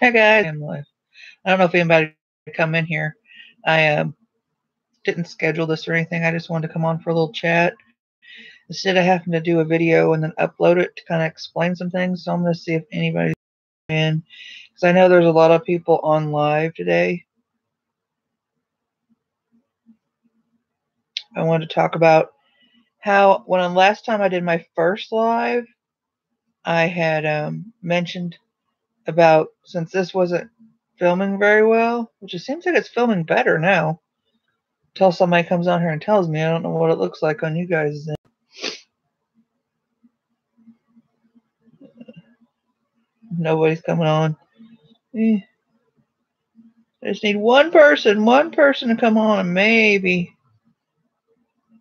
Hey guys, I'm live. I don't know if anybody would come in here. I didn't schedule this or anything. I just wanted to come on for a little chat instead of having to do a video and then upload it to kind of explain some things. So I'm going to see if anybody's in, because I know there's a lot of people on live today. I wanted to talk about how last time I did my first live, I had mentioned about, since this wasn't filming very well, which it seems like it's filming better now, until somebody comes on here and tells me. I don't know what it looks like on you guys. Nobody's coming on. I just need one person to come on, and maybe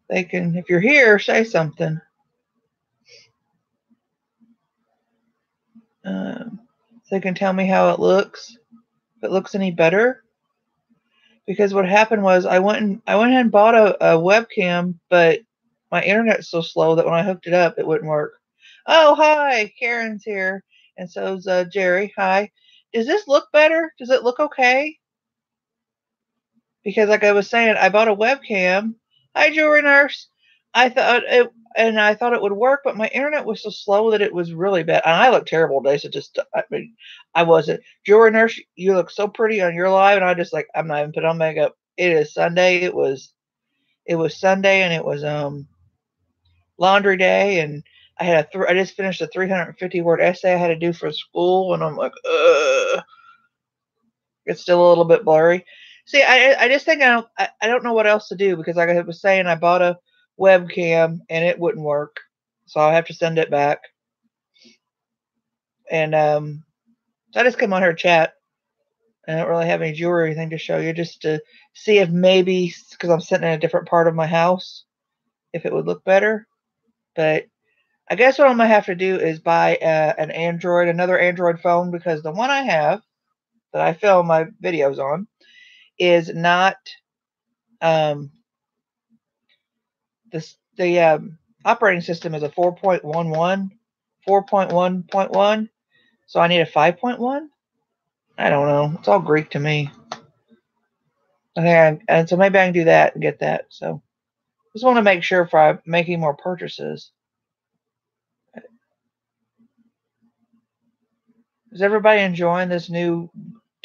they can, if you're here, say something. So they can tell me how it looks, if it looks any better. Because what happened was I went ahead and bought a webcam, but my internet's so slow that when I hooked it up, it wouldn't work. Oh, hi, Karen's here, and so's Jerry. Hi. Does this look better? Does it look okay? Because like I was saying, I bought a webcam. Hi, jewelry nurse. I thought it would work, but my internet was so slow that it was really bad. And I look terrible today, so I wasn't. Jewelry nurse, you look so pretty on your live, and I just like, I'm not even putting on makeup. It is Sunday. It was Sunday, and it was laundry day, and I just finished a 350-word essay I had to do for school, and I'm like, ugh. It's still a little bit blurry. See, I just think I don't know what else to do, because like I was saying, I bought a webcam and it wouldn't work, so I'll have to send it back. And so I just come on here to chat. I don't really have any jewelry or anything to show you, just to see if maybe, because I'm sitting in a different part of my house, if it would look better. But I guess what I'm gonna have to do is buy another Android phone, because the one I have that I film my videos on is not the operating system is a 4.1.1, so I need a 5.1. I don't know. It's all Greek to me. Okay, and so maybe I can do that and get that. So just want to make sure if I'm making more purchases. Is everybody enjoying this new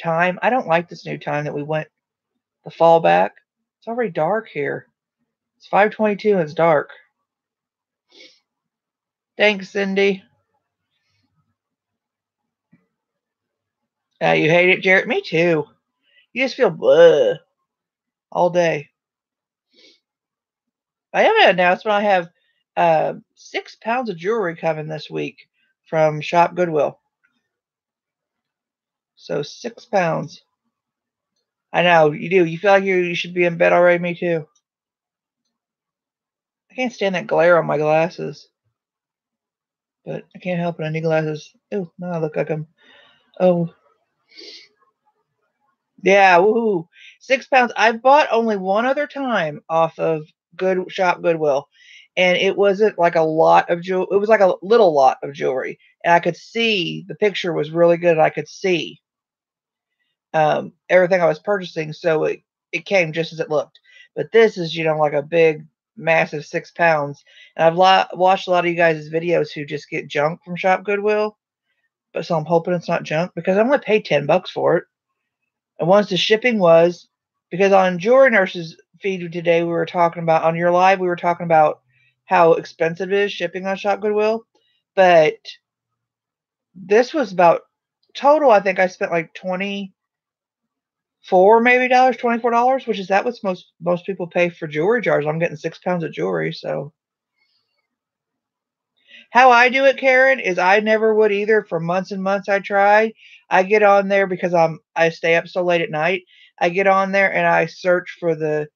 time? I don't like this new time that we went the fall back. It's already dark here. It's 5:22 and it's dark. Thanks, Cindy. You hate it, Jarrett? Me too. You just feel blah all day. I have an announcement. I have 6 pounds of jewelry coming this week from Shop Goodwill. So 6 pounds. I know, you do. You feel like you should be in bed already? Me too. I can't stand that glare on my glasses. But I can't help it. I need glasses. Oh, now I look like I'm... Oh. Yeah, woohoo. 6 pounds. I've bought only one other time off of Shop Goodwill. And it wasn't like a lot of jewelry. It was like a little lot of jewelry. And I could see, the picture was really good. And I could see everything I was purchasing. So it came just as it looked. But this is, like a big, massive 6 pounds. And I've watched a lot of you guys' videos who just get junk from Shop Goodwill. But so I'm hoping it's not junk, because I only paid $10 for it. And once the shipping was, because on Jewelry Nurse's feed today, we were talking about, on your live, we were talking about how expensive it is shipping on Shop Goodwill. But this was about, total, I think I spent like $24, which is that what most people pay for jewelry jars. I'm getting 6 pounds of jewelry, so. How I do it, Karen, is I never would either. For months and months I tried. I get on there because I stay up so late at night. I get on there and I search for the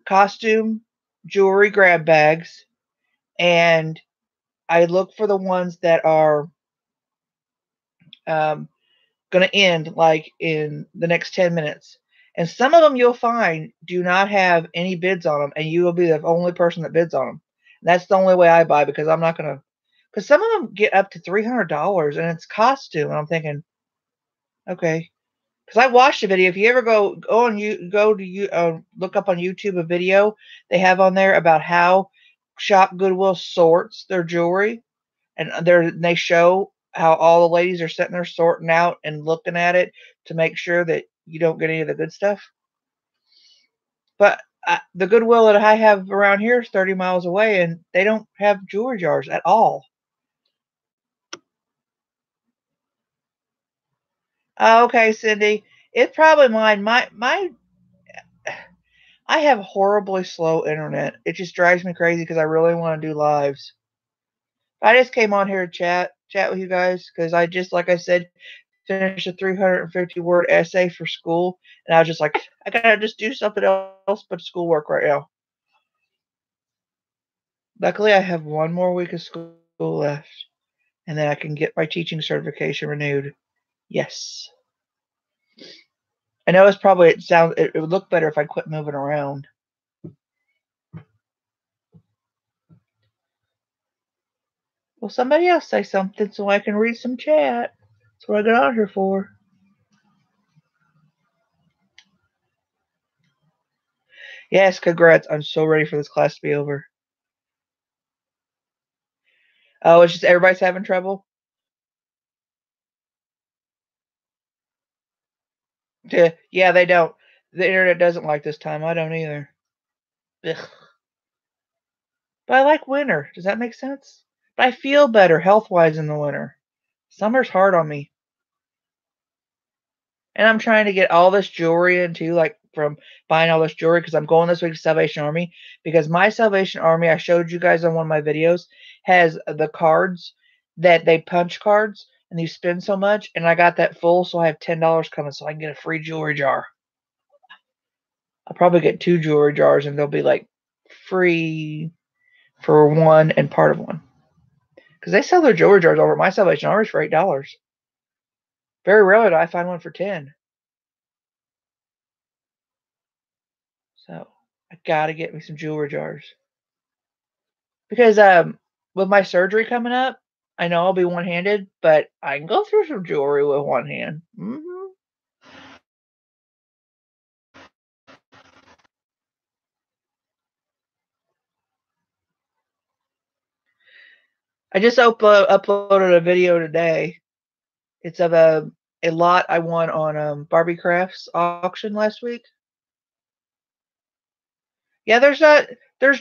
costume jewelry grab bags, and I look for the ones that are going to end like in the next 10 minutes. And some of them you'll find do not have any bids on them, and you will be the only person that bids on them. And that's the only way I buy, because I'm not going to, because some of them get up to $300 and it's costume. And I'm thinking, Okay. Because I watched a video. If you ever go on you go to you look up on YouTube a video they have on there about how Shop Goodwill sorts their jewelry, and they show how all the ladies are sitting there sorting out and looking at it to make sure that you don't get any of the good stuff. But the Goodwill that I have around here is 30 miles away, and they don't have jewelry jars at all. Oh, okay, Cindy. It's probably mine. My I have horribly slow internet. It just drives me crazy because I really want to do lives. I just came on here to chat with you guys because I just, like I said, finished a 350 word essay for school, and I was just like, I gotta just do something else but schoolwork right now. Luckily, I have one more week of school left, and then I can get my teaching certification renewed. Yes. I know it would look better if I quit moving around. Well, somebody else say something so I can read some chat. That's what I got on here for. Yes, congrats. I'm so ready for this class to be over. Oh, it's just everybody's having trouble? Yeah, they don't. The internet doesn't like this time. I don't either. Ugh. But I like winter. Does that make sense? But I feel better health-wise in the winter. Summer's hard on me. And I'm trying to get all this jewelry in too, like from buying all this jewelry because I'm going this week to Salvation Army. Because my Salvation Army, I showed you guys on one of my videos, has the cards that they punch cards and you spend so much. And I got that full, so I have $10 coming so I can get a free jewelry jar. I'll probably get 2 jewelry jars and they'll be like free for one and part of one. Because they sell their jewelry jars over at my Salvation Army for $8. Very rarely do I find one for 10. So I gotta get me some jewelry jars. Because with my surgery coming up, I know I'll be one-handed, but I can go through some jewelry with one hand. I just uploaded a video today. It's of a lot I won on Barbie Crafts auction last week. Yeah, there's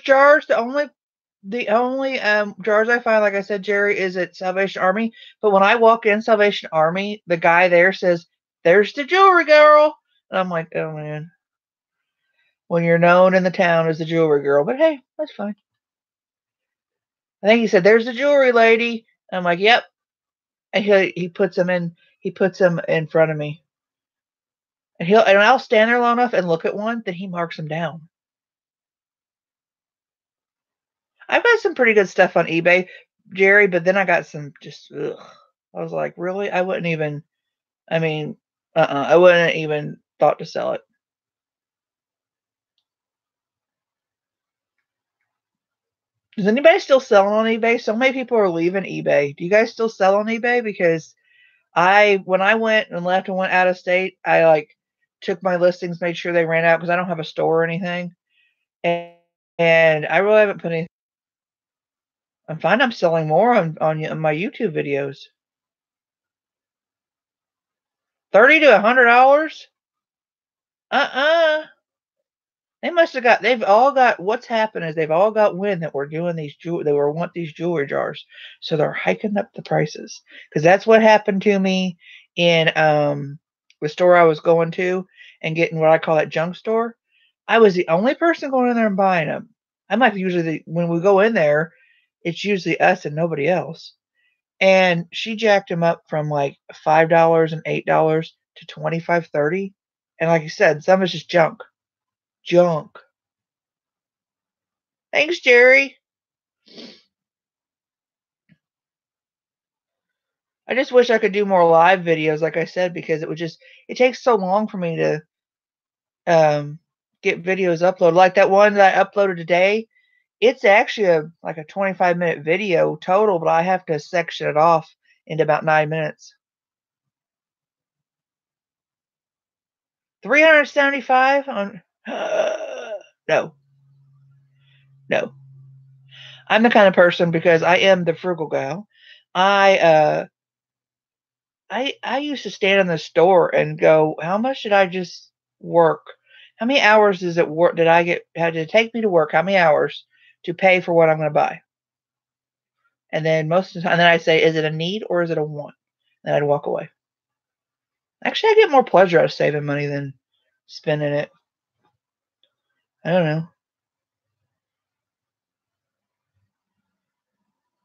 jars. The only jars I find, like I said, Jerry, is at Salvation Army. But when I walk in Salvation Army, the guy there says, "There's the jewelry girl," and I'm like, "Oh man." When you're known in the town as the jewelry girl, but hey, that's fine. I think he said, "There's the jewelry lady." And I'm like, "Yep." And he puts them in front of me, and I'll stand there long enough and look at one, then he marks them down. I've got some pretty good stuff on eBay, Jerry, but then I got some just ugh. I was like, really? I wouldn't even. I mean, I wouldn't even thought to sell it. Is anybody still selling on eBay? So many people are leaving eBay. Do you guys still sell on eBay? Because when I went and left and went out of state, I like took my listings, made sure they ran out because I don't have a store or anything, and, and I really haven't put any. I'm finding I'm selling more on my YouTube videos. $30 to $100. Uh-uh. They've all got, what's happened is they've all got wind that we're doing they want these jewelry jars. So they're hiking up the prices. Because that's what happened to me in the store I was going to and getting what I call that junk store. I was the only person going in there and buying them. I'm like usually when we go in there, it's usually us and nobody else. And she jacked them up from like $5 and $8 to 25, 30. And like you said, some is just junk. Junk. Thanks, Jerry. I just wish I could do more live videos, like I said, because it takes so long for me to get videos uploaded. Like that one that I uploaded today, it's actually like a 25-minute video total, but I have to section it off into about 9 minutes. $375 on no, no. I'm the kind of person because I am the frugal gal. I I used to stand in the store and go, how much did I just work? How many hours does it work? Did I get had to take me to work? How many hours to pay for what I'm going to buy? And then most of the time, then I say, is it a need or is it a want? And I'd walk away. Actually, I get more pleasure out of saving money than spending it. I don't know,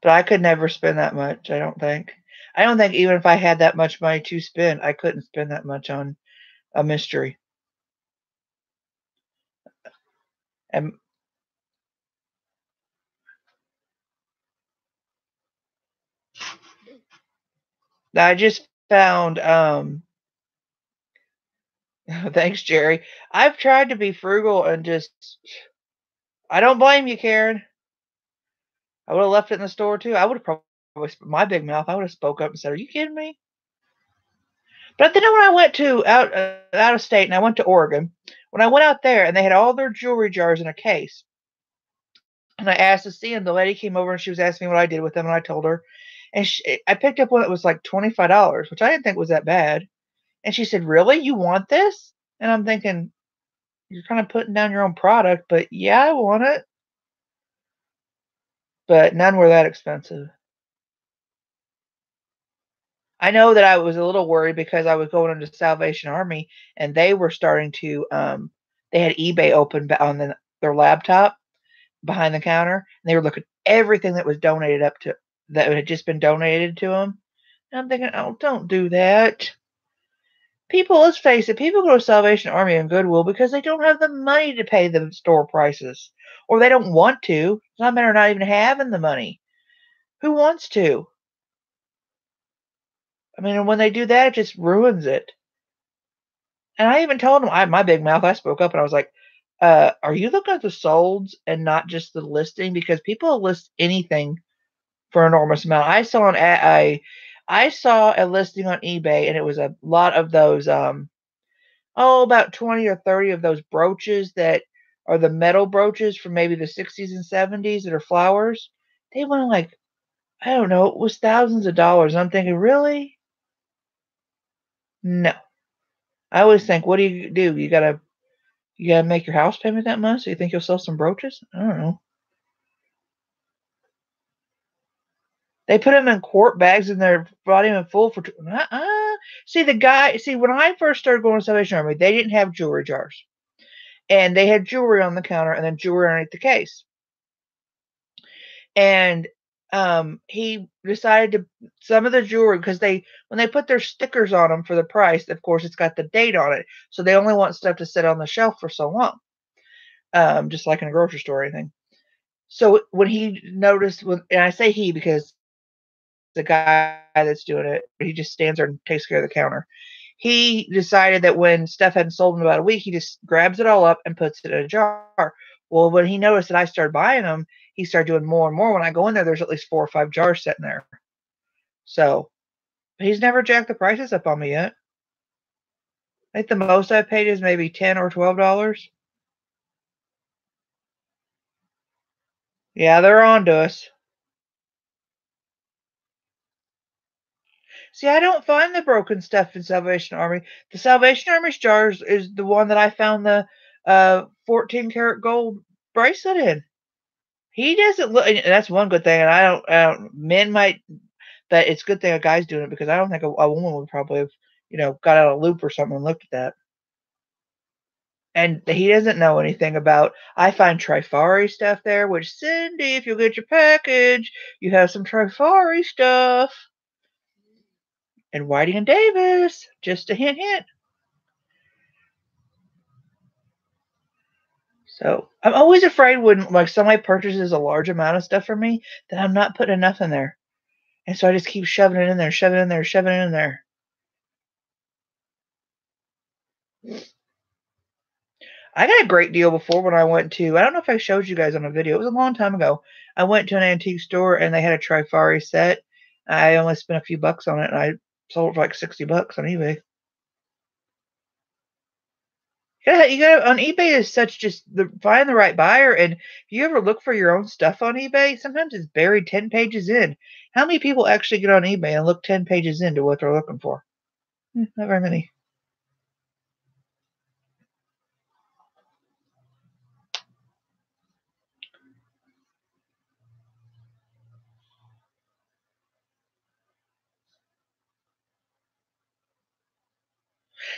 but I could never spend that much. I don't think. I don't think even if I had that much money to spend, I couldn't spend that much on a mystery. And I just found thanks, Jerry. I've tried to be frugal and just I don't blame you, Karen. I would have left it in the store too. I would have probably my big mouth. I would have spoke up and said, "Are you kidding me?" But then when I went to out of state and I went to Oregon, when I went out there and they had all their jewelry jars in a case, and I asked to see them, the lady came over and she was asking me what I did with them, and I told her, and I picked up one that was like $25, which I didn't think was that bad, and she said, "Really, you want this?" And I'm thinking, you're kind of putting down your own product, but yeah, I want it. But none were that expensive. I know that I was a little worried because I was going into Salvation Army and they were starting to they had eBay open on their laptop behind the counter and they were looking at everything that was donated up to that had just been donated to them. And I'm thinking, oh, don't do that. People, let's face it, people go to Salvation Army and Goodwill because they don't have the money to pay the store prices. Or they don't want to. It's not a matter of not even having the money. Who wants to? I mean, and when they do that, it just ruins it. And I even told him, my big mouth, I spoke up and I was like, are you looking at the solds and not just the listing? Because people list anything for an enormous amount. I saw a listing on eBay and it was a lot of those, about 20 or 30 of those brooches that are the metal brooches from maybe the 60s and 70s that are flowers. They went like, I don't know, it was thousands of dollars. I'm thinking, really? No. I always think, what do? You gotta make your house payment that much? So you think you'll sell some brooches? I don't know. They put them in quart bags and they're brought in full for. See, when I first started going to Salvation Army, they didn't have jewelry jars, and they had jewelry on the counter and then jewelry underneath the case. And he decided to some of the jewelry because when they put their stickers on them for the price, of course, it's got the date on it, so they only want stuff to sit on the shelf for so long, just like in a grocery store or anything. So when he noticed, and I say he because the guy that's doing it, he just stands there and takes care of the counter. He decided that when stuff hadn't sold in about a week, he just grabs it all up and puts it in a jar. Well, when he noticed that I started buying them, he started doing more and more. When I go in there, there's at least 4 or 5 jars sitting there. So he's never jacked the prices up on me yet. I think the most I've paid is maybe $10 or $12. Yeah, they're on to us. See, I don't find the broken stuff in Salvation Army. The Salvation Army's jars is the one that I found the 14 karat gold bracelet in. He doesn't look, and that's one good thing. And men might, but it's a good thing a guy's doing it because I don't think a woman would probably have, got out a loop or something and looked at that. And he doesn't know anything about. I find Trifari stuff there, which Cindy, if you'll get your package, you have some Trifari stuff. And Whiting and Davis, just a hint, hint. So I'm always afraid when like somebody purchases a large amount of stuff for me that I'm not putting enough in there. And so I just keep shoving it in there, shoving it in there, shoving it in there. I got a great deal before when I went to, I don't know if I showed you guys on a video. It was a long time ago. I went to an antique store and they had a Trifari set. I only spent a few bucks on it and I sold it for like $60 on eBay. Yeah, you got on eBay is such just the find the right buyer. And if you ever look for your own stuff on eBay, sometimes it's buried 10 pages in. How many people actually get on eBay and look 10 pages into what they're looking for? Not very many.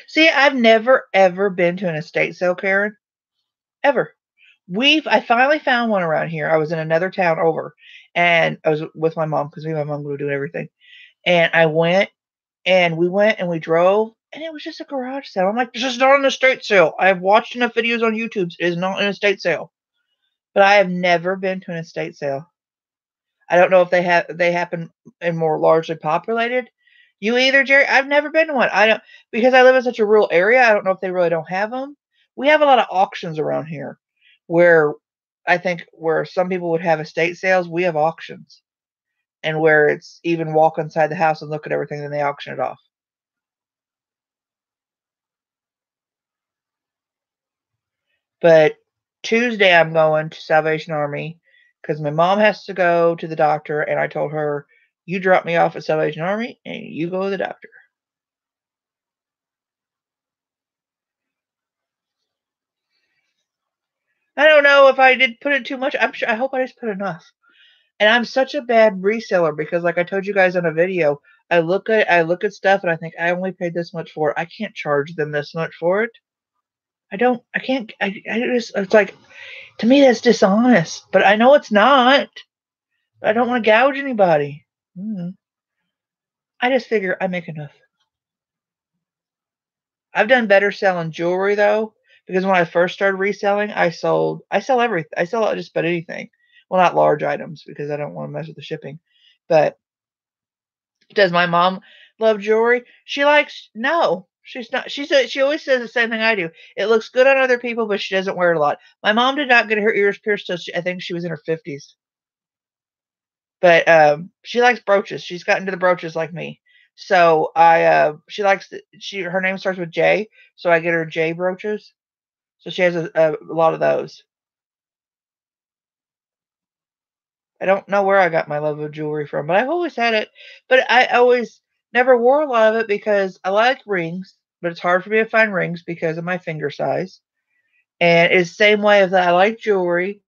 See, I've never ever been to an estate sale, Karen. Ever. I finally found one around here. I was in another town over, and I was with my mom because me and my mom were doing everything. And I went, and we went and we drove, and it was just a garage sale. I'm like, this is not an estate sale. I have watched enough videos on YouTube. It is not an estate sale. But I have never been to an estate sale. I don't know if they happen in more largely populated. You either, Jerry? I've never been to one. I don't because I live in such a rural area. I don't know if they really don't have them. We have a lot of auctions around here, where I think where some people would have estate sales, we have auctions, and where it's even walk inside the house and look at everything, then they auction it off. But Tuesday, I'm going to Salvation Army because my mom has to go to the doctor, and I told her, "You drop me off at Salvation Army, and you go to the doctor." I don't know if I did put in too much. I hope I just put enough. And I'm such a bad reseller because, like I told you guys on a video, I look at stuff and I think I only paid this much for it. I can't charge them this much for it. I don't. I can't. I just. It's like to me that's dishonest. But I know it's not. I don't want to gouge anybody. Mm. I just figure I make enough. I've done better selling jewelry though, because when I first started reselling, I sell everything. I sell just about anything. Well, not large items because I don't want to mess with the shipping. But does my mom love jewelry? She likes no. She's not. She always says the same thing I do. It looks good on other people, but she doesn't wear it a lot. My mom did not get her ears pierced till I think she was in her 50s. But she likes brooches. She's gotten to the brooches like me. So she likes her name starts with J, so I get her J brooches. So she has a lot of those. I don't know where I got my love of jewelry from, but I've always had it. But I always never wore a lot of it because I like rings, but it's hard for me to find rings because of my finger size. And it's the same way as I like jewelry.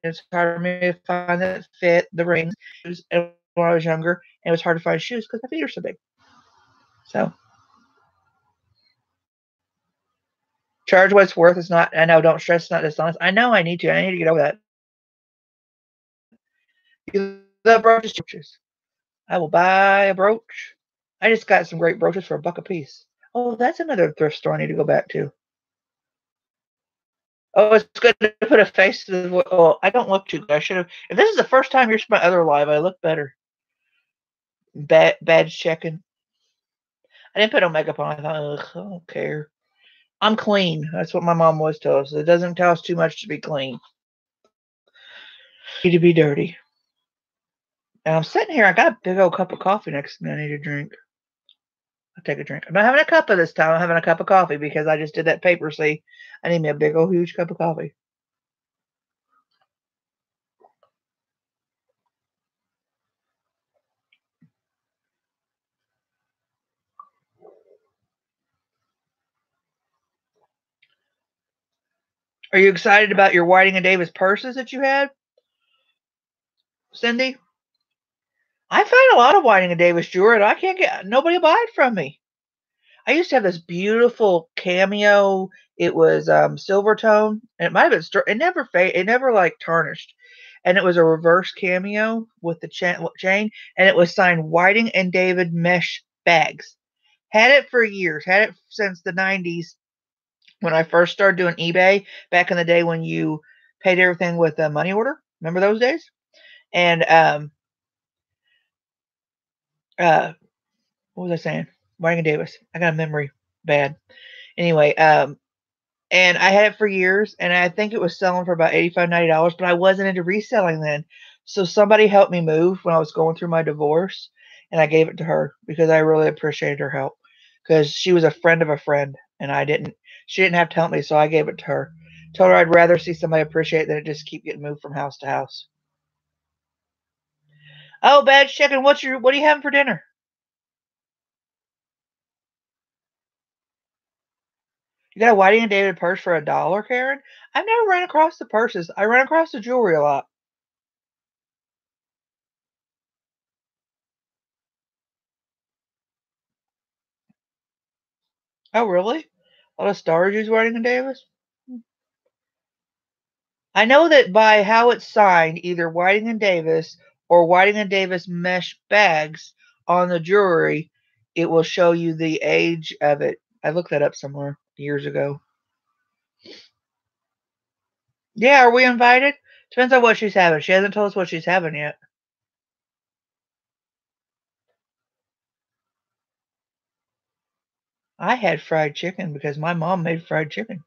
It's hard for me to find that fit the rings. And when I was younger, and it was hard to find shoes because my feet are so big. So charge what it's worth. It's not. I know. Don't stress. It's not dishonest. I know. I need to. I need to get over that. You love brooches. I will buy a brooch. I just got some great brooches for $1 a piece. Oh, that's another thrift store I need to go back to. Oh, it's good to put a face to the voice. Oh, I don't look too good. I should have. If this is the first time you're my other live, I look better. Badge checking. I didn't put no makeup on. I thought, ugh, I don't care. I'm clean. That's what my mom always tells us. It doesn't tell us too much to be clean. You need to be dirty. And I'm sitting here. I got a big old cup of coffee next to me. I need to drink. I'll take a drink. I'm not having a cup of this time. I'm having a cup of coffee because I just did that paper. See, I need me a big old huge cup of coffee. Are you excited about your Whiting and Davis purses that you had, Cindy? I find a lot of Whiting and Davis jewelry, and I can't get nobody will buy it from me. I used to have this beautiful cameo. It was silver tone, and it might have been. It never It never like tarnished, and it was a reverse cameo with the chain, and it was signed Whiting and David mesh bags. Had it for years. Had it since the 90s when I first started doing eBay back in the day when you paid everything with a money order. Remember those days? And uh, what was I saying? Whiting Davis. I got a memory bad. Anyway, and I had it for years, and I think it was selling for about $85, $90, but I wasn't into reselling then. So somebody helped me move when I was going through my divorce, and I gave it to her because I really appreciated her help because she was a friend of a friend, and I didn't. She didn't have to help me, so I gave it to her. Told her I'd rather see somebody appreciate it than it just keep getting moved from house to house. Oh, bad chicken. What are you having for dinner? You got a Whiting and David purse for $1, Karen? I've never ran across the purses. I run across the jewelry a lot. Oh, really? A lot of stars use Whiting and Davis? I know that by how it's signed, either Whiting and Davis or Whiting and Davis mesh bags on the jewelry, it will show you the age of it. I looked that up somewhere years ago. Yeah, are we invited? Depends on what she's having. She hasn't told us what she's having yet. I had fried chicken because my mom made fried chicken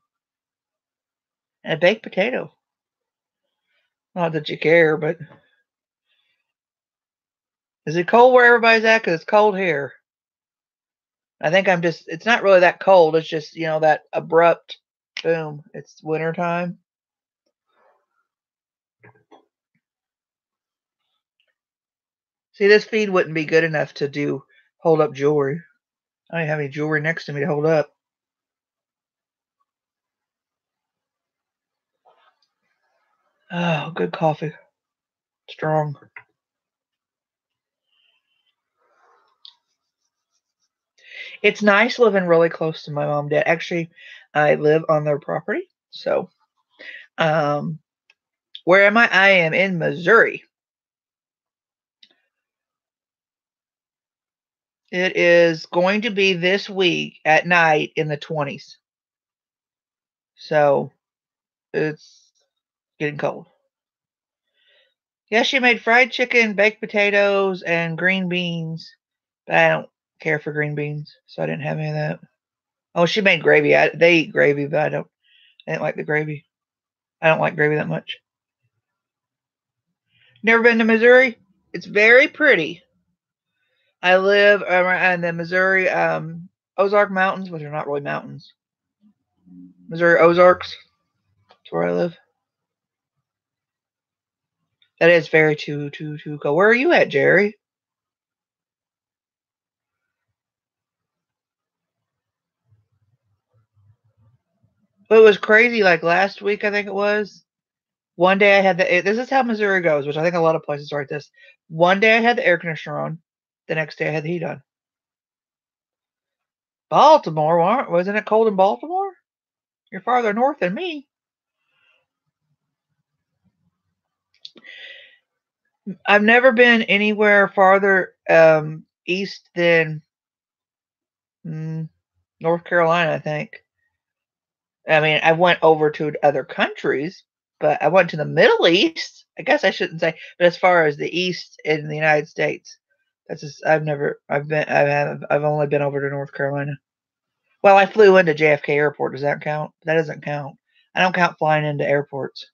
and a baked potato. Not that you care, but is it cold where everybody's at? Because it's cold here. I think it's not really that cold. It's just, that abrupt boom. It's winter time. See, this feed wouldn't be good enough to hold up jewelry. I don't have any jewelry next to me to hold up. Oh, good coffee. Strong. It's nice living really close to my mom and dad. Actually, I live on their property. So, um, where am I? I am in Missouri. It is going to be this week at night in the 20s. So, it's getting cold. Yeah, she made fried chicken, baked potatoes, and green beans. But I don't care for green beans, so I didn't have any of that. Oh, she made gravy. They eat gravy, but I didn't like the gravy. I don't like gravy that much. Never been to Missouri? It's very pretty. I live in the Missouri Ozark Mountains, which are not really mountains. Missouri Ozarks. That's where I live. That is very too cold. Where are you at, Jerry? It was crazy. Like last week, I think it was. One day I had this is how Missouri goes, which I think a lot of places are like this. One day I had the air conditioner on. The next day I had the heat on. Baltimore, wasn't it cold in Baltimore? You're farther north than me. I've never been anywhere farther east than North Carolina, I think. I mean, I went over to other countries, but I went to the Middle East. I guess I shouldn't say, but as far as the East in the United States, that's just I've only been over to North Carolina. Well, I flew into JFK Airport. Does that count? That doesn't count. I don't count flying into airports.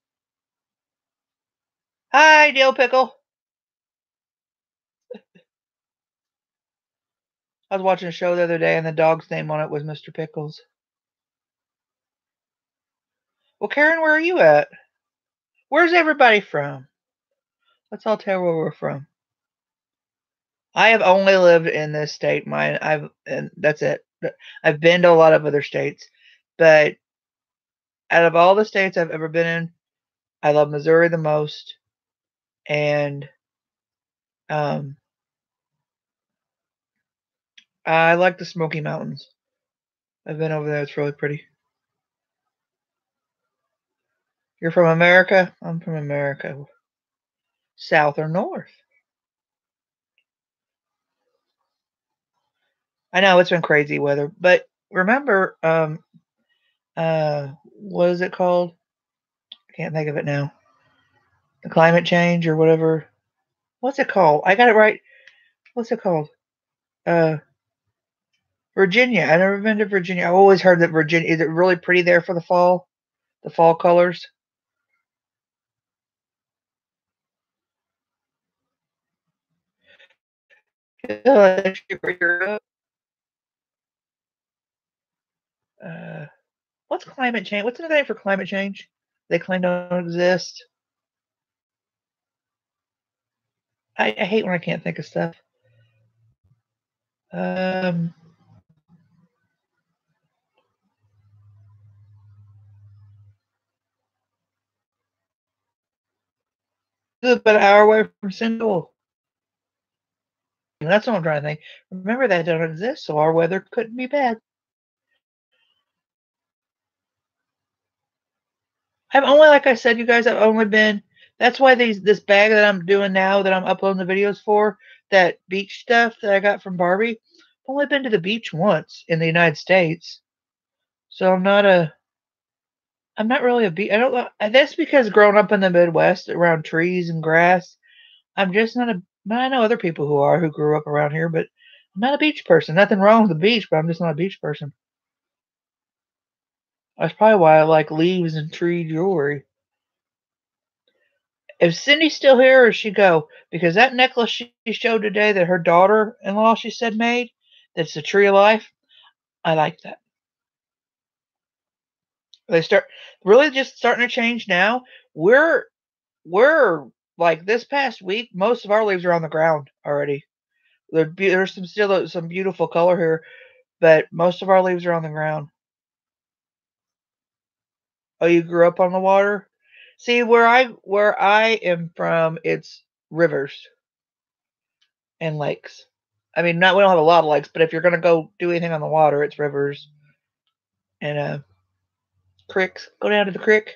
Hi, Dill Pickle. I was watching a show the other day, and the dog's name on it was Mr. Pickles. Well, Karen, where are you at? Where's everybody from? Let's all tell where we're from. I have only lived in this state. And that's it. I've been to a lot of other states, but out of all the states I've ever been in, I love Missouri the most, and um, I like the Smoky Mountains. I've been over there. It's really pretty. You're from America? I'm from America. South or north? I know it's been crazy weather, but remember, what is it called? I can't think of it now. The climate change or whatever. What's it called? I got it right. What's it called? Uh, Virginia. I've never been to Virginia. I've always heard that Virginia. Is it really pretty there for the fall? The fall colors? Uh, What's climate change? What's another name for climate change? They claim don't exist. I hate when I can't think of stuff. Um, about an hour away from Central. That's what I'm trying to think. Remember that don't exist, so our weather couldn't be bad. I've only, like I said, you guys, I've only been. That's why this bag that I'm doing now, that I'm uploading the videos for, that beach stuff that I got from Barbie. I've only been to the beach once in the United States, so I'm not really a beach. I don't. That's because growing up in the Midwest around trees and grass, I'm just not a. I know other people who grew up around here, but I'm not a beach person. Nothing wrong with the beach, but I'm just not a beach person. That's probably why I like leaves and tree jewelry. Is Cindy still here or she go? Because that necklace she showed today that her daughter-in-law, she said, made, that's the tree of life, I like that. They start really just starting to change now. We're like this past week, most of our leaves are on the ground already. There's still some beautiful color here, but most of our leaves are on the ground. Oh, you grew up on the water? See, where I am from, it's rivers and lakes. I mean, not we don't have a lot of lakes, but if you're gonna go do anything on the water, it's rivers and creeks. Go down to the creek.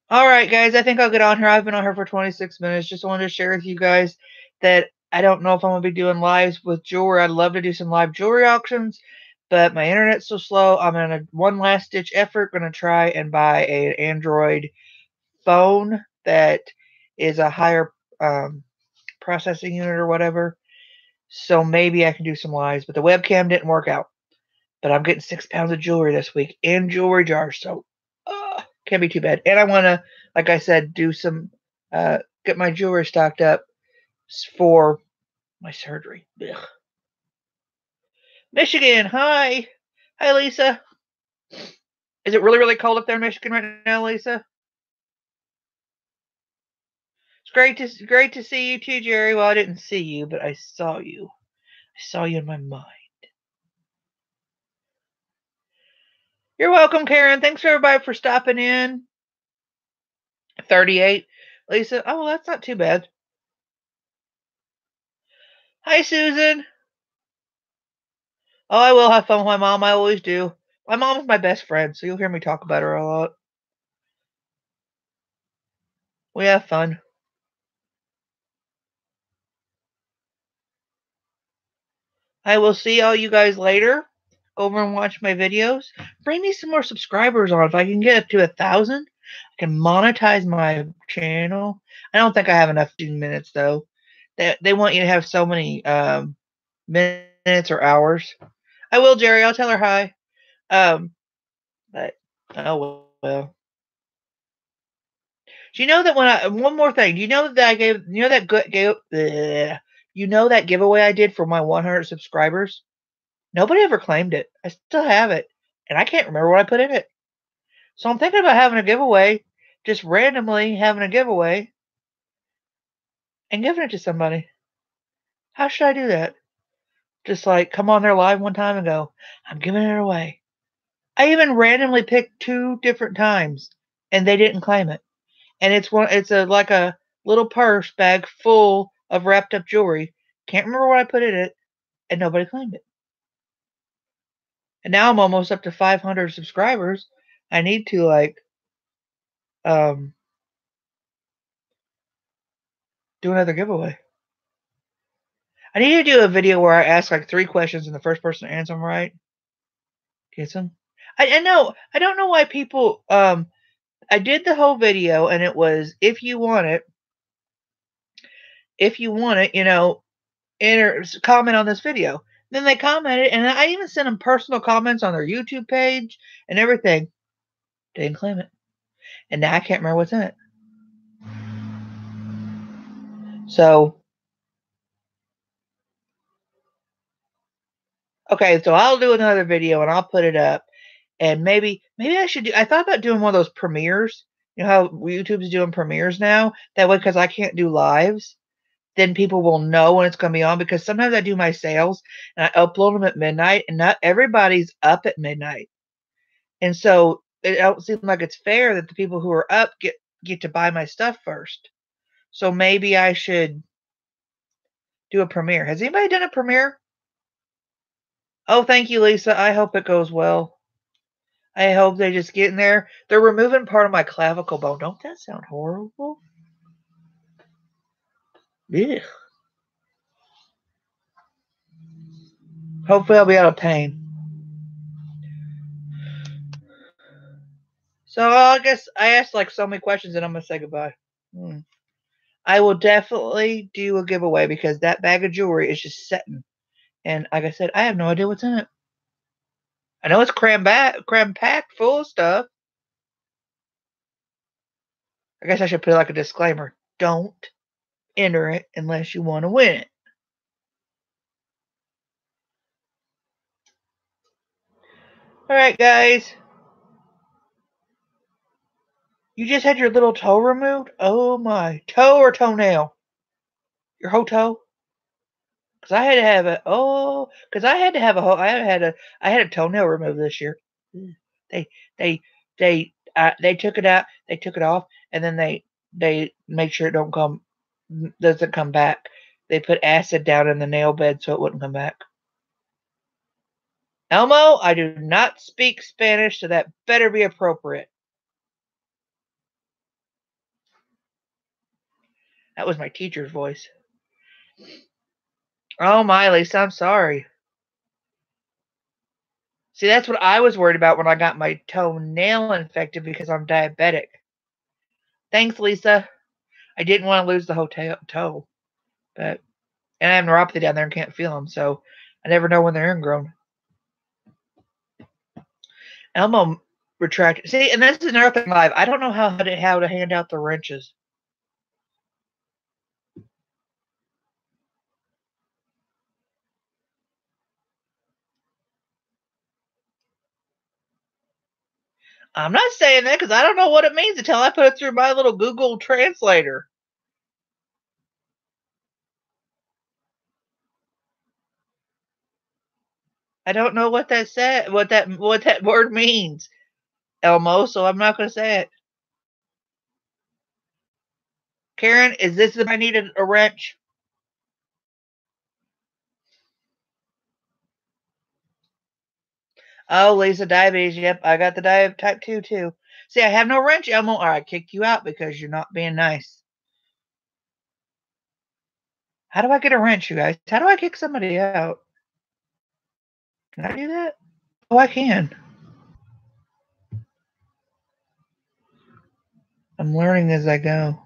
All right, guys, I think I'll get on here. I've been on here for 26 minutes. Just wanted to share with you guys that I don't know if I'm gonna be doing lives with jewelry. I'd love to do some live jewelry auctions, but my internet's so slow. I'm in a one last ditch effort gonna try and buy an Android phone that is a higher processing unit or whatever. So maybe I can do some lives, but the webcam didn't work out. But I'm getting 6 pounds of jewelry this week and jewelry jars, so can't be too bad. And I want to, like I said, do some get my jewelry stocked up for my surgery. Ugh. Michigan, hi Lisa. Is it really really cold up there in Michigan right now, Lisa? It's great to see you too, Jerry. Well, I didn't see you, but I saw you. I saw you in my mind. You're welcome, Karen. Thanks for everybody for stopping in. 38. Lisa, oh, well, that's not too bad. Hi, Susan. Oh, I will have fun with my mom. I always do. My mom's my best friend, so you'll hear me talk about her a lot. We have fun. I will see all you guys later. Over and watch my videos. Bring me some more subscribers on. If I can get up to 1,000, I can monetize my channel. I don't think I have enough minutes though. They want you to have so many minutes or hours. I will, Jerry. I'll tell her hi. But oh well. Do you know that one more thing? Do you know that I gave you know that you know that giveaway I did for my 100 subscribers? Nobody ever claimed it. I still have it, and I can't remember what I put in it. So I'm thinking about having a giveaway, just randomly having a giveaway and giving it to somebody. How should I do that? Just like come on there live one time and go, I'm giving it away. I even randomly picked 2 different times, and they didn't claim it. And it's like a little purse bag full of wrapped up jewelry. Can't remember what I put in it, and nobody claimed it. And now I'm almost up to 500 subscribers. I need to um do another giveaway. I need to do a video where I ask like 3 questions and the first person to answer them right gets them. I know I don't know why people I did the whole video and it was if you want it, enter comment on this video. Then they commented, and I even sent them personal comments on their YouTube page and everything. They didn't claim it, and now I can't remember what's in it. So, Okay, so I'll do another video and I'll put it up. And maybe I should do. I thought about doing one of those premieres. You know how YouTube's doing premieres now. That way, because I can't do lives, then people will know when it's going to be on. Because sometimes I do my sales and I upload them at midnight, and not everybody's up at midnight. And so it don't seem like it's fair that the people who are up get to buy my stuff first. So maybe I should do a premiere. Has anybody done a premiere? Oh, thank you, Lisa. I hope it goes well. I hope they just get in there. They're removing part of my clavicle bone. Don't that sound horrible? Yeah. Hopefully I'll be out of pain. So I guess I asked like so many questions and I'm going to say goodbye. I will definitely do a giveaway because that bag of jewelry is just sitting. And like I said, I have no idea what's in it. I know it's cram packed full of stuff. I guess I should put like a disclaimer. Don't enter it unless you want to win it. All right, guys. You just had your little toe removed? Oh my. Toe or toenail? Your whole toe? Because I had to have because I had to have a whole, I had a toenail removed this year. They, they took it out, they took it off, and then they make sure it doesn't come back. They put acid down in the nail bed so it wouldn't come back. Elmo, I do not speak Spanish, so that better be appropriate. That was my teacher's voice. Oh, my, Lisa, I'm sorry. See, that's what I was worried about when I got my toenail infected because I'm diabetic. Thanks, Lisa. I didn't want to lose the whole toe. And I have neuropathy down there and can't feel them, so I never know when they're ingrown. Elmo retracted. See, and this is another thing live. I don't know how to hand out the wrenches. I'm not saying that because I don't know what it means until I put it through my little Google translator. I don't know what that said, what that word means, Elmo. So I'm not going to say it. Karen, is this if I needed a wrench? Oh, Lisa, diabetes. Yep, I got the type 2 too. See, I have no wrench, Elmo, or I kick you out because you're not being nice. How do I get a wrench, you guys? How do I kick somebody out? Can I do that? Oh, I can. I'm learning as I go.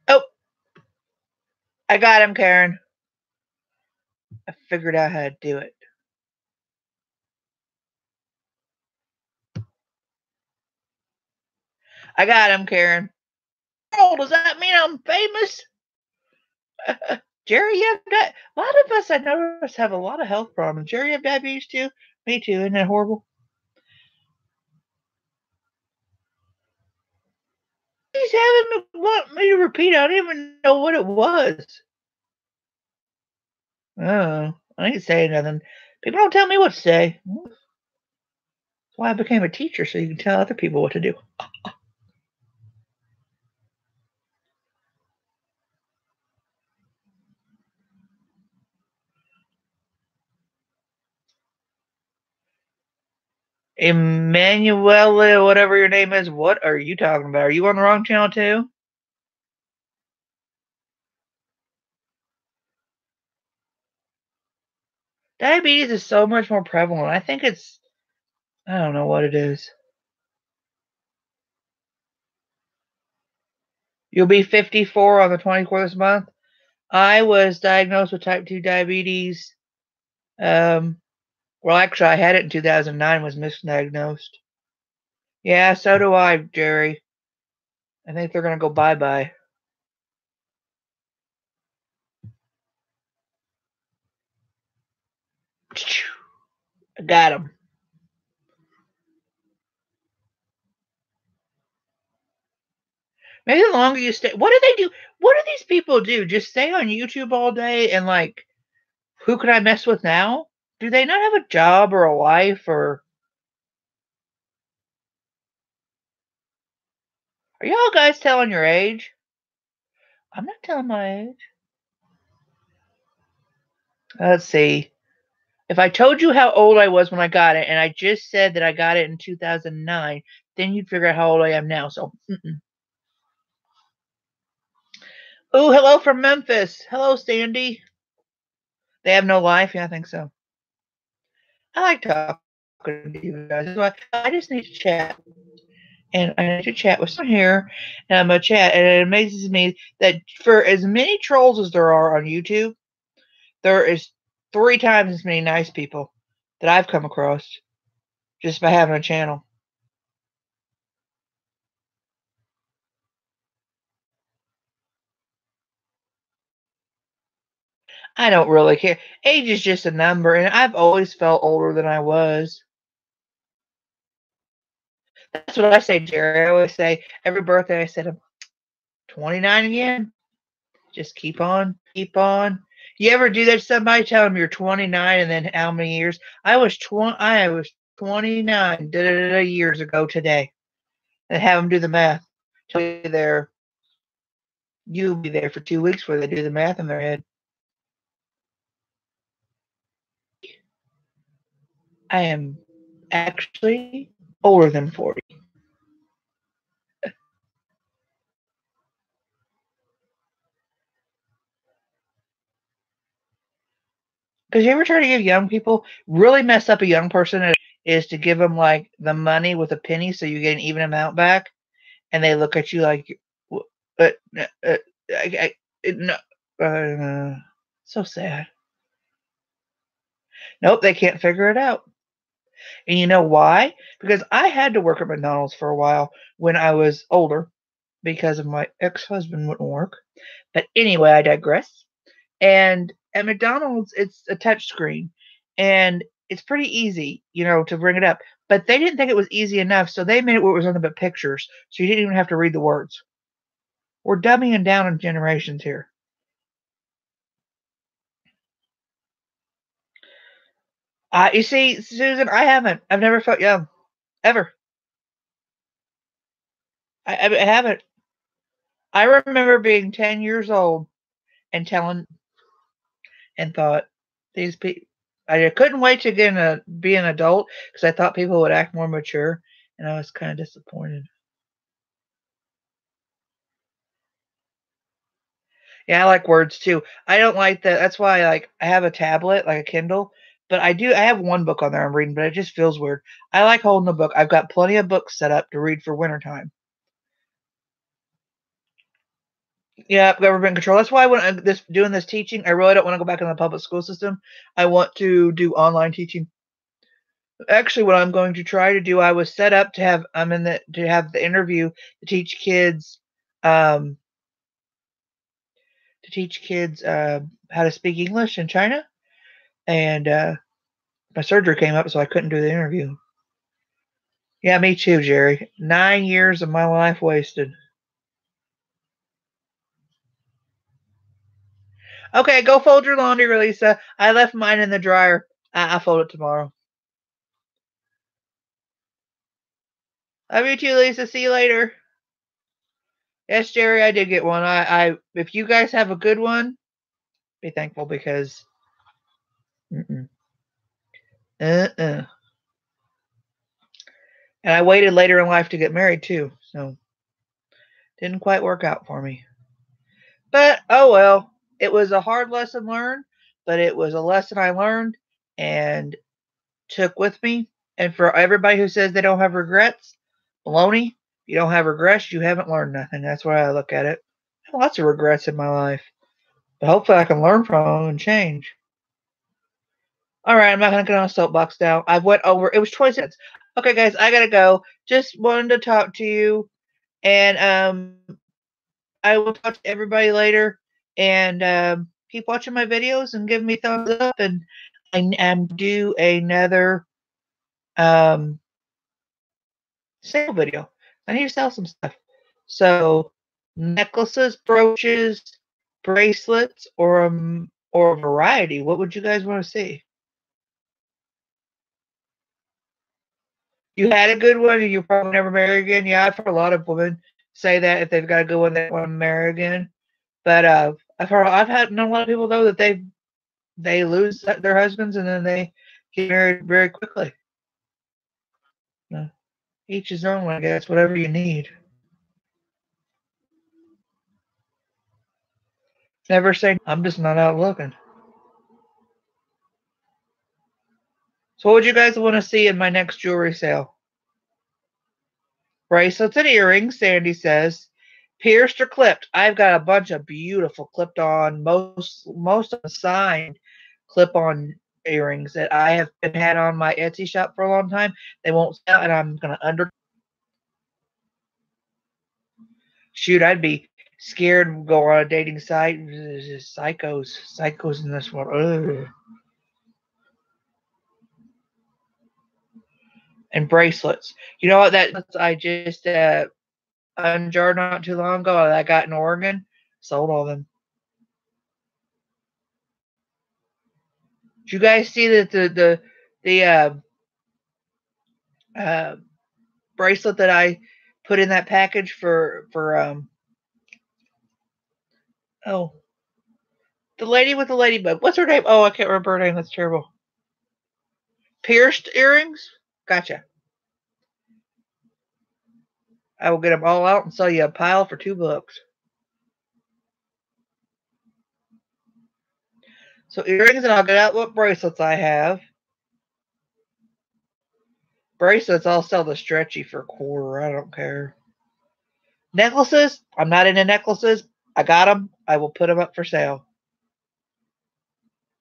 Oh, I got him, Karen. I figured out how to do it. I got him, Karen. Oh, does that mean I'm famous? Jerry, you have that? A lot of us I noticed have a lot of health problems. Jerry, you have diabetes too? Me too. Isn't that horrible? He's having me want me to repeat. I don't even know what it was. Oh, I ain't saying nothing. People don't tell me what to say. That's why I became a teacher, so you can tell other people what to do. Emanuela, whatever your name is, what are you talking about? Are you on the wrong channel too? Diabetes is so much more prevalent. I think I don't know what it is. You'll be 54 on the 24th of this month. I was diagnosed with type 2 diabetes. Well, actually, I had it in 2009, was misdiagnosed. Yeah, so do I, Jerry. I think they're going to go bye-bye. I got them. Maybe the longer you stay, what do they do? What do these people do? Just stay on YouTube all day and like, who could I mess with now? Do they not have a job or a life or are y'all guys telling your age? I'm not telling my age. Let's see. If I told you how old I was when I got it, and I just said that I got it in 2009, then you'd figure out how old I am now. So, oh, hello from Memphis. Hello, Sandy. They have no life. Yeah, I think so. I like talking to you guys. I just need to chat, and I need to chat with someone here, and I'm gonna chat. And it amazes me that for as many trolls as there are on YouTube, there is 3 times as many nice people that I've come across just by having a channel. I don't really care. Age is just a number, and I've always felt older than I was. That's what I say, Jerry. I always say every birthday I said I'm 29 again. Just keep on, keep on. You ever do that to somebody? Tell them you're 29, and then how many years? I was 29 years ago today, and have them do the math. Tell you there, you'll be there for 2 weeks where they do the math in their head. I am actually older than 40. Because you ever try to give young people really mess up a young person is to give them like the money with a penny so you get an even amount back, and they look at you like, uh, uh, uh, no, so sad. Nope, they can't figure it out. And you know why? Because I had to work at McDonald's for a while when I was older because of my ex-husband wouldn't work. But anyway, I digress. And at McDonald's, it's a touch screen and it's pretty easy, to bring it up. But they didn't think it was easy enough, so they made it where it was nothing but pictures, so you didn't even have to read the words. We're dumbing down in generations here. You see, Susan, I haven't. I've never felt young, ever. I haven't. I remember being 10 years old and telling and thought these people. I couldn't wait to be an adult because I thought people would act more mature, and I was kind of disappointed. Yeah, I like words too. I don't like that. That's why I have a tablet, like a Kindle, but I have one book on there I'm reading, but it just feels weird. I like holding a book. I've got plenty of books set up to read for wintertime. Yeah, government control. That's why when I'm doing this teaching, I really don't want to go back in the public school system. I want to do online teaching. Actually, what I'm going to try to do, I was set up to have the interview to teach kids um how to speak English in China, and my surgery came up, so I couldn't do the interview. Yeah, me too, Jerry. 9 years of my life wasted. Okay, go fold your laundry, Lisa. I left mine in the dryer. I'll fold it tomorrow. Love you too, Lisa. See you later. Yes, Jerry, I did get one. If you guys have a good one, be thankful because, mm-mm. Uh-uh. And I waited later in life to get married too, so didn't quite work out for me. But oh well, it was a hard lesson learned, but it was a lesson I learned and took with me. And for everybody who says they don't have regrets, baloney. You don't have regrets, you haven't learned nothing. That's why I look at it. I have lots of regrets in my life, but hopefully I can learn from them and change. All right, I'm not gonna get on a soapbox now. I went over. It was 20 minutes. Okay, guys, I gotta go. Just wanted to talk to you. And I will talk to everybody later. And keep watching my videos and give me thumbs up. And I am do another sale video. I need to sell some stuff. So necklaces, brooches, bracelets, or a variety. What would you guys want to see? You had a good one and you'll probably never marry again. Yeah, I've heard a lot of women say that if they've got a good one, they want to marry again. But I've had known a lot of people though that they lose their husbands and then they get married very quickly. Each his own, I guess. Whatever you need. Never say I'm just not out looking. So what would you guys want to see in my next jewelry sale? Bracelets and earrings, Sandy says. Pierced or clipped? I've got a bunch of beautiful clipped on, most of them signed clip on earrings that I have been had on my Etsy shop for a long time. They won't sell, and I'm gonna shoot. I'd be scared to go on a dating site. Psychos in this world. Ugh. And bracelets. You know what? That I just unjarred not too long ago. I got in Oregon. Sold all them. Did you guys see that the uh, bracelet that I put in that package for oh, the lady with the ladybug? What's her name? Oh, I can't remember her name. That's terrible. Pierced earrings? Gotcha. I will get them all out and sell you a pile for $2. So earrings, and I'll get out what bracelets I have. Bracelets, I'll sell the stretchy for $1. I don't care. Necklaces, I'm not into necklaces. I got them. I will put them up for sale.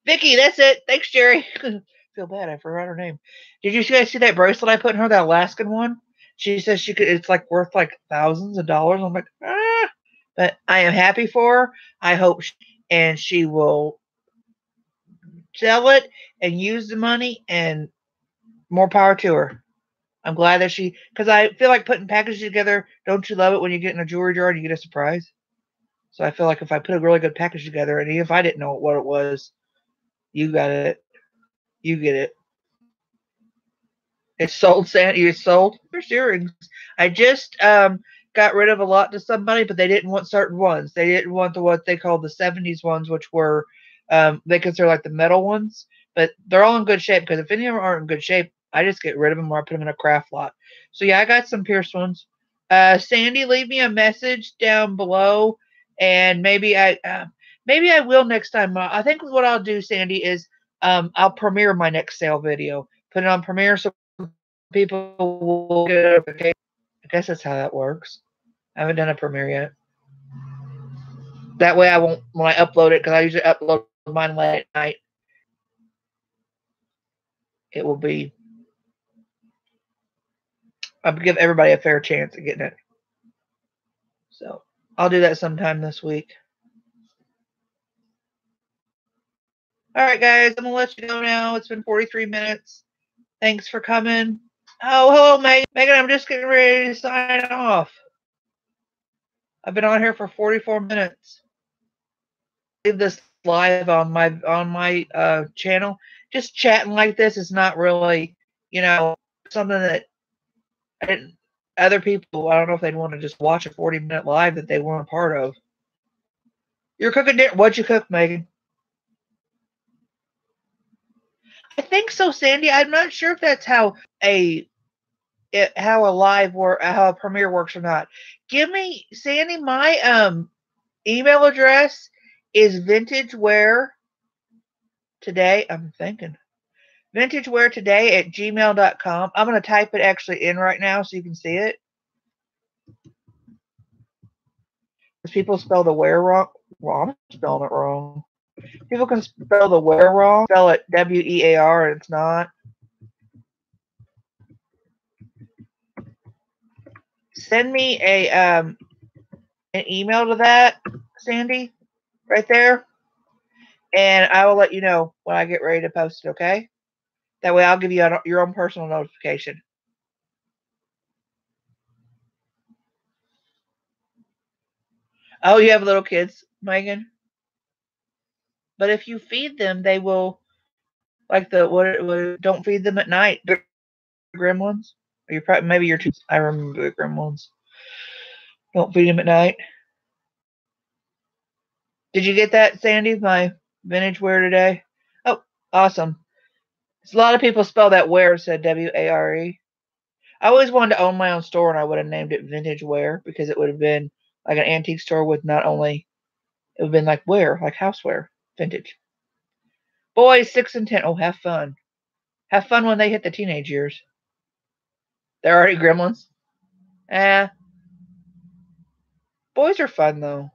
Vicky, that's it. Thanks, Jerry. Feel bad. I forgot her name. Did you guys see that bracelet I put in her, that Alaskan one? She says she could. It's like worth like thousands of dollars. I'm like, ah. But I am happy for her. I hope she will sell it and use the money, and more power to her. I'm glad that because I feel like putting packages together. Don't you love it when you get in a jewelry jar and you get a surprise? So I feel like if I put a really good package together, and even if I didn't know what it was, you got it. You get it. It's sold, Sandy. It's sold. There's earrings. I just got rid of a lot to somebody, but they didn't want certain ones. They didn't want what they called the 70s ones, which were they consider like the metal ones. But they're all in good shape, because if any of them aren't in good shape, I just get rid of them or I put them in a craft lot. So yeah, I got some pierced ones. Sandy, leave me a message down below, and maybe I will next time. I think what I'll do, Sandy, is I'll premiere my next sale video. Put it on premiere so people will get a notification. I guess that's how that works. I haven't done a premiere yet. That way I won't, when I upload it, because I usually upload mine late at night, it will be, I'll give everybody a fair chance at getting it. So I'll do that sometime this week. All right, guys, I'm going to let you go now. It's been 43 minutes. Thanks for coming. Oh, hello, Megan. Megan, I'm just getting ready to sign off. I've been on here for 44 minutes. Leave this live on my channel. Just chatting like this is not really, something that other people, I don't know if they'd want to just watch a 40-minute live that they weren't a part of. You're cooking dinner. What'd you cook, Megan? I think so, Sandy. I'm not sure if that's how a premiere works or not. Give me, Sandy, my email address is vintagewear today. I'm thinking vintageweartoday@gmail.com. I'm going to type it actually in right now so you can see it. Because people spell the wear wrong. Well, I'm spelling it wrong. People can spell the wear wrong. Spell it W-E-A-R, and it's not. send me an email to that, Sandy, right there, and I will let you know when I get ready to post it. Okay? That way, I'll give you your own personal notification. Oh, you have little kids, Megan? But if you feed them, they will like don't feed them at night. The gremlins. Or you're probably maybe you're too. I remember the gremlins. Don't feed them at night. Did you get that, Sandy? My vintage wear today. Oh, awesome. A lot of people spell that wear, said W-A-R-E. I always wanted to own my own store, and I would have named it Vintage Wear because it would have been like an antique store with not only it would have been like wear, like houseware, vintage. Boys 6 and 10. Oh, have fun. Have fun when they hit the teenage years. They're already gremlins. Eh. Boys are fun though.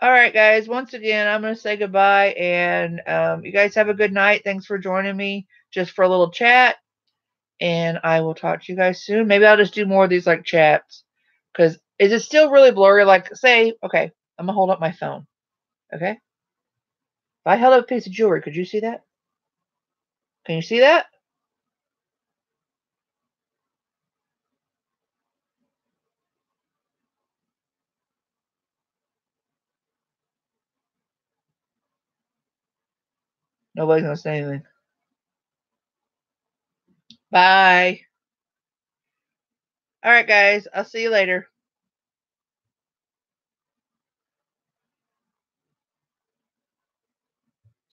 All right, guys. Once again, I'm going to say goodbye, and you guys have a good night. Thanks for joining me just for a little chat, and I will talk to you guys soon. Maybe I'll just do more of these like chats, because is it still really blurry? Like, say, okay, I'm going to hold up my phone. Okay? If I held up a piece of jewelry, could you see that? Can you see that? Nobody's going to say anything. Bye. All right, guys. I'll see you later.